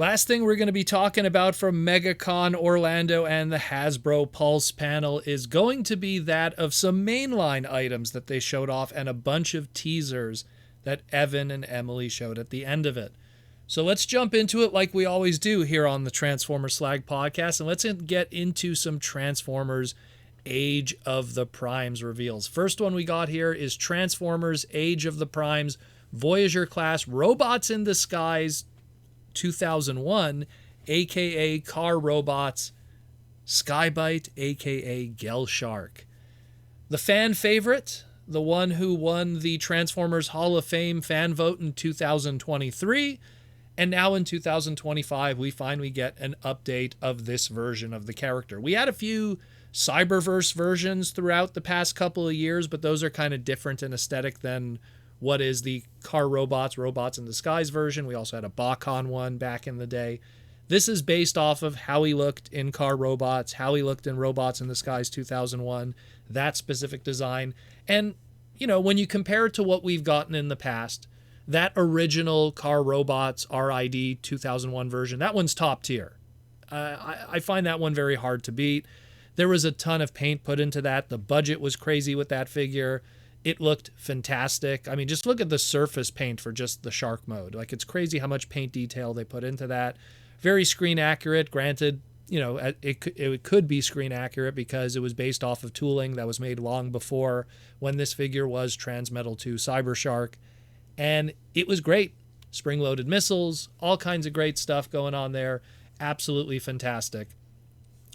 Last thing we're going to be talking about from MegaCon Orlando and the Hasbro Pulse panel is going to be that of some mainline items that they showed off and a bunch of teasers that Evan and Emily showed at the end of it. So let's jump into it like we always do here on the Transformers Slag podcast, and let's get into some Transformers Age of the Primes reveals. First one we got here is Transformers Age of the Primes Voyager class Robots in Disguise 2001, aka Car Robots, Sky-Byte, aka Gel Shark. The fan favorite, the one who won the Transformers Hall of Fame fan vote in 2023, and now in 2025 we finally get an update of this version of the character. We had a few Cyberverse versions throughout the past couple of years, but those are kind of different in aesthetic than what is the Car Robots in Disguise version. We also had a Bakon one back in the day. This is based off of how he looked in Car Robots, how he looked in Robots in Disguise 2001, that specific design. And, you know, when you compare it to what we've gotten in the past, that original Car Robots RID 2001 version, that one's top tier. I find that one very hard to beat. There was a ton of paint put into that. The budget was crazy with that figure. It looked fantastic. I mean, just look at the surface paint for just the shark mode. Like, it's crazy how much paint detail they put into that. Very screen accurate. Granted, you know, it could be screen accurate because it was based off of tooling that was made long before when this figure was Transmetal 2 Cyber Shark. And it was great. Spring-loaded missiles, all kinds of great stuff going on there. Absolutely fantastic.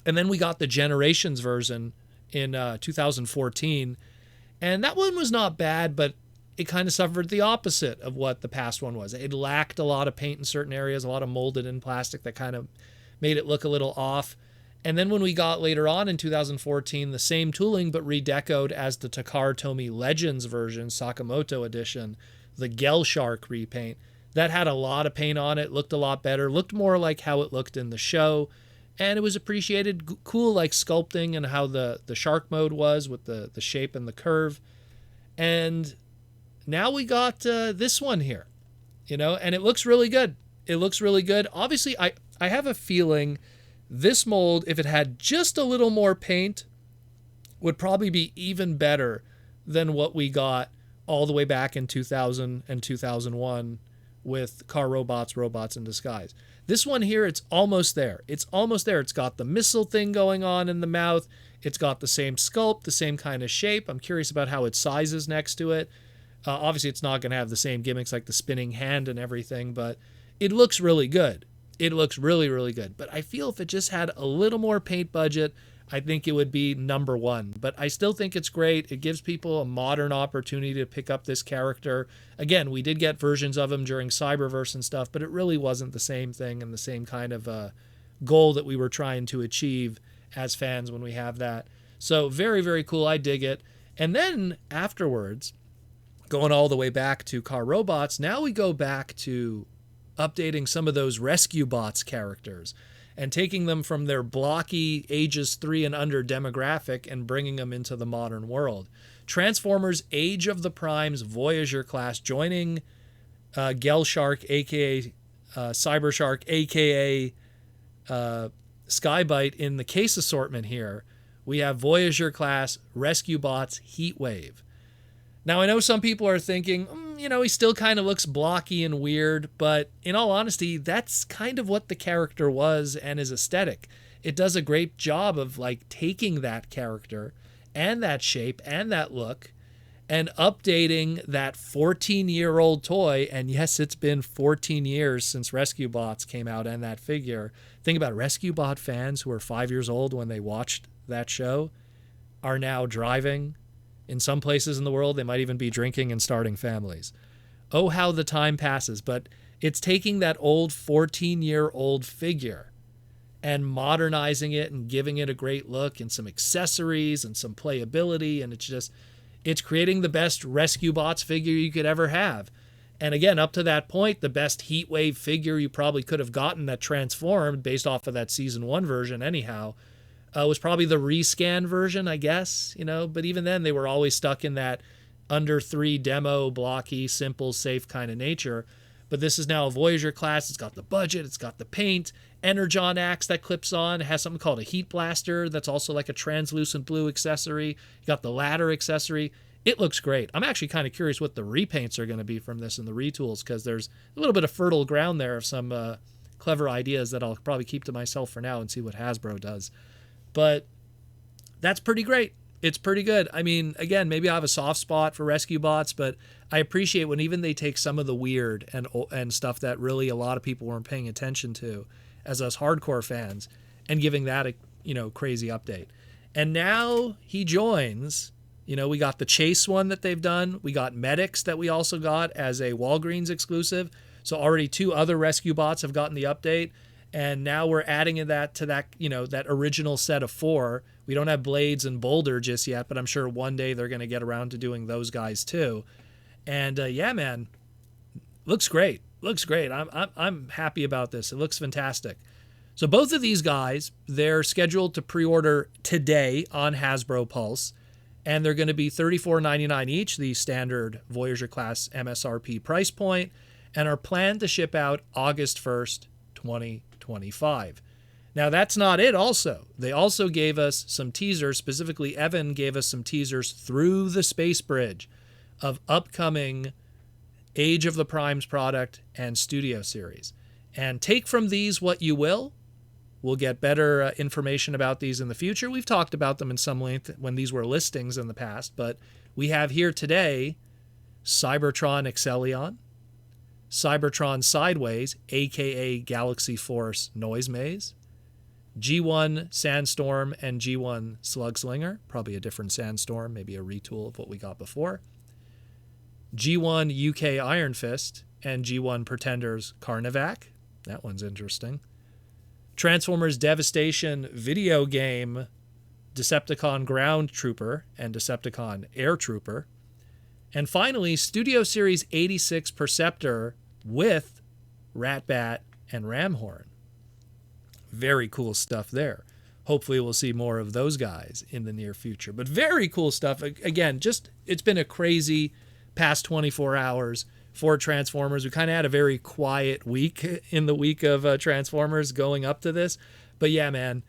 And then we got the Generations version in 2014. And that one was not bad, but it kind of suffered the opposite of what the past one was. It lacked a lot of paint in certain areas, a lot of molded in plastic that kind of made it look a little off. And then when we got later on in 2014, the same tooling but redecoed as the Takara Tomy Legends version, Sakamoto edition, the Gel Shark repaint, that had a lot of paint on it, looked a lot better, looked more like how it looked in the show. And it was appreciated, cool like sculpting and how the shark mode was with the shape and the curve. And now we got this one here, you know, and it looks really good. It looks really good. Obviously, I have a feeling this mold, if it had just a little more paint, would probably be even better than what we got all the way back in 2000 and 2001 with Car Robots in Disguise. This one here, it's almost there. It's almost there. It's got the missile thing going on in the mouth. It's got the same sculpt, the same kind of shape. I'm curious about how it sizes next to it. Obviously, it's not going to have the same gimmicks like the spinning hand and everything, but it looks really good. It looks really, really good. But I feel if it just had a little more paint budget, I think it would be number one. But I still think it's great. It gives people a modern opportunity to pick up this character. Again, we did get versions of him during Cyberverse and stuff, but it really wasn't the same thing and the same kind of goal that we were trying to achieve as fans when we have that. So very, very cool. I dig it. And then afterwards, going all the way back to Car Robots, now we go back to updating some of those Rescue Bots characters and taking them from their blocky ages 3 and under demographic and bringing them into the modern world. Transformers Age of the Primes Voyager class joining Gel Shark, a.k.a. Cyber Shark, a.k.a. Sky-Byte in the case assortment here. We have Voyager class Rescue Bots Heatwave. Now, I know some people are thinking, you know, he still kind of looks blocky and weird, but in all honesty, that's kind of what the character was and his aesthetic. It does a great job of like taking that character and that shape and that look and updating that 14-year-old toy. And yes, it's been 14 years since Rescue Bots came out and that figure. Think about Rescue Bot fans who were 5 years old when they watched that show are now driving. In some places in the world, they might even be drinking and starting families. Oh, how the time passes. But it's taking that old 14-year-old figure and modernizing it and giving it a great look and some accessories and some playability. And it's creating the best Rescue Bots figure you could ever have. And again, up to that point, the best Heatwave figure you probably could have gotten that transformed based off of that Season 1 version anyhow, was probably the rescan version, I guess, you know, but even then they were always stuck in that under 3 demo, blocky, simple, safe kind of nature. But this is now a Voyager class. It's got the budget. It's got the paint. Energon axe that clips on. It has something called a heat blaster that's also like a translucent blue accessory. You got the ladder accessory. It looks great. I'm actually kind of curious what the repaints are going to be from this and the retools, because there's a little bit of fertile ground there of some clever ideas that I'll probably keep to myself for now and see what Hasbro does. But that's pretty great. It's pretty good. I mean, again, maybe I have a soft spot for rescue bots, but I appreciate when even they take some of the weird and stuff that really a lot of people weren't paying attention to as us hardcore fans, and giving that a crazy update. And now he joins. We got the Chase one that they've done. We got Medics that we also got as a Walgreens exclusive. So already 2 other rescue bots have gotten the update. And now we're adding that to that, that original set of 4. We don't have Blades and Boulder just yet, but I'm sure one day they're going to get around to doing those guys too. And yeah, man, looks great. Looks great. I'm happy about this. It looks fantastic. So both of these guys, they're scheduled to pre-order today on Hasbro Pulse, and they're going to be $34.99 each, the standard Voyager class MSRP price point, and are planned to ship out August 1st, 2025. Now, that's not it also. They also gave us some teasers. Specifically, Evan gave us some teasers through the Space Bridge of upcoming Age of the Primes product and Studio Series. And take from these what you will. We'll get better information about these in the future. We've talked about them in some length when these were listings in the past, but we have here today Cybertron Excellion, Cybertron Sideways, aka Galaxy Force Noise Maze, G1 Sandstorm and G1 Slugslinger, probably a different Sandstorm, maybe a retool of what we got before, G1 UK Iron Fist, and G1 Pretenders Carnivac. That one's interesting. Transformers Devastation video game, Decepticon Ground Trooper and Decepticon Air Trooper. And finally, Studio Series 86 Perceptor with Ratbat and Ramhorn. Very cool stuff there. Hopefully we'll see more of those guys in the near future. But very cool stuff. Again, it's been a crazy past 24 hours for Transformers. We kind of had a very quiet week in the week of Transformers going up to this. But yeah, man,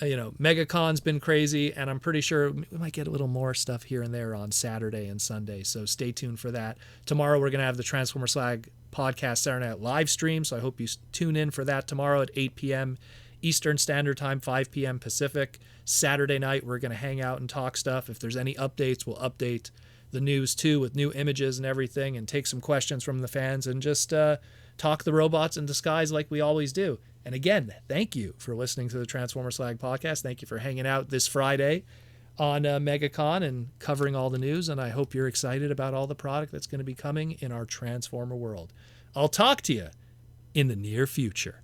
MegaCon's been crazy, and I'm pretty sure we might get a little more stuff here and there on Saturday and Sunday. So stay tuned for that. Tomorrow we're going to have the Transformer Slag podcast Saturday Night live stream. So I hope you tune in for that tomorrow at 8 p.m. Eastern Standard Time, 5 p.m. Pacific. Saturday night, we're going to hang out and talk stuff. If there's any updates, we'll update the news too with new images and everything, and take some questions from the fans, and just talk the robots in disguise like we always do. And again, thank you for listening to the Transformer Slag podcast. Thank you for hanging out this Friday on MegaCon and covering all the news. And I hope you're excited about all the product that's going to be coming in our Transformer world. I'll talk to you in the near future.